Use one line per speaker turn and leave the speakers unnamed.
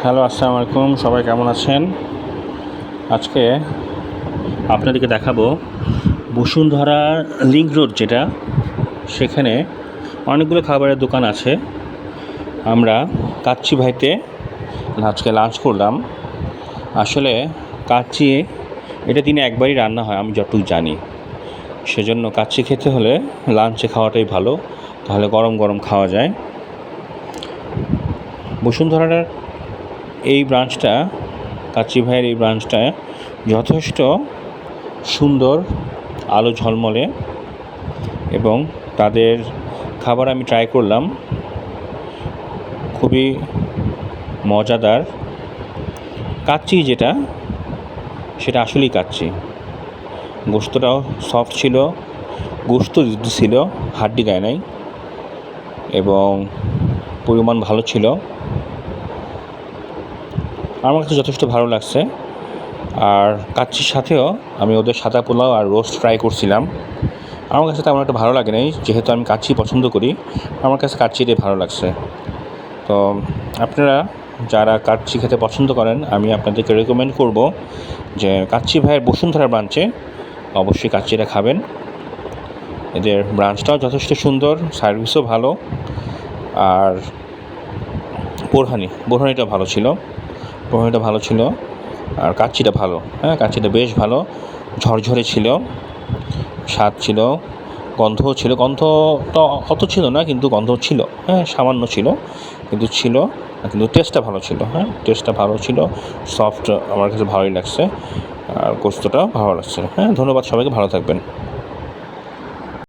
Hello, আসসালামু আলাইকুম। সবাই কেমন আছেন? আজকে আপনাদেরকে দেখাবো বসুন্ধরা লিংক রোড যেটা, সেখানে অনেকগুলো খাবারের দোকান আছে। আমরা কাচ্চি ভাইতে আজকে লাঞ্চ করলাম। আসলে কাচ্চি এটা দিনে একবারই রান্না হয় আমি যতটুকু জানি। সেজন্য কাচ্চি খেতে হলে লাঞ্চে খাওয়াটাই ভালো, তাহলে গরম গরম খাওয়া যায়। বসুন্ধরার এই ব্রাঞ্চটা, কাচ্চি ভাইয়ের এই ব্রাঞ্চটা যথেষ্ট সুন্দর, আলো ঝলমলে, এবং তাদের খাবার আমি ট্রাই করলাম, খুবই মজাদার। কাচ্চি যেটা, সেটা আসলেই কাচ্চি। গোশতটাও সফট ছিল, গোশত ছিল, হাড্ডি দেয় নাই, এবং পরিমাণ ভালো ছিল। আমার কাছে যথেষ্ট ভালো লাগছে। আর কাচ্চির সাথেও আমি ওদের সাদা পোলাও আর রোস্ট ট্রাই করছিলাম। আমার কাছে তেমন একটা ভালো লাগে নাই, যেহেতু আমি কাচ্চি পছন্দ করি। আমার কাছে কাচ্চিটাই ভালো লাগছে। তো আপনারা যারা কাচ্চি খেতে পছন্দ করেন, আমি আপনাদেরকে রেকমেন্ড করব যে কাচ্চি ভাইয়ের বসুন্ধরা ব্রাঞ্চে অবশ্যই কাচ্চিটা খাবেন। এদের ব্রাঞ্চটাও যথেষ্ট সুন্দর, সার্ভিসও ভালো, আর বোরহানিটা ভালো ছিল, আর কাচ্চিটা ভালো। কাচ্চিটা বেশ ভালো, ঝরঝরে ছিল, স্বাদ ছিল, গন্ধও ছিল। গন্ধটা অত ছিল না, কিন্তু গন্ধ ছিল, সামান্য ছিল, কিন্তু টেস্টটা ভালো ছিল। সফট, আমার কাছে ভালোই লাগছে, আর গোশতটাও ভালো লাগছে। ধন্যবাদ সবাইকে, ভালো থাকবেন।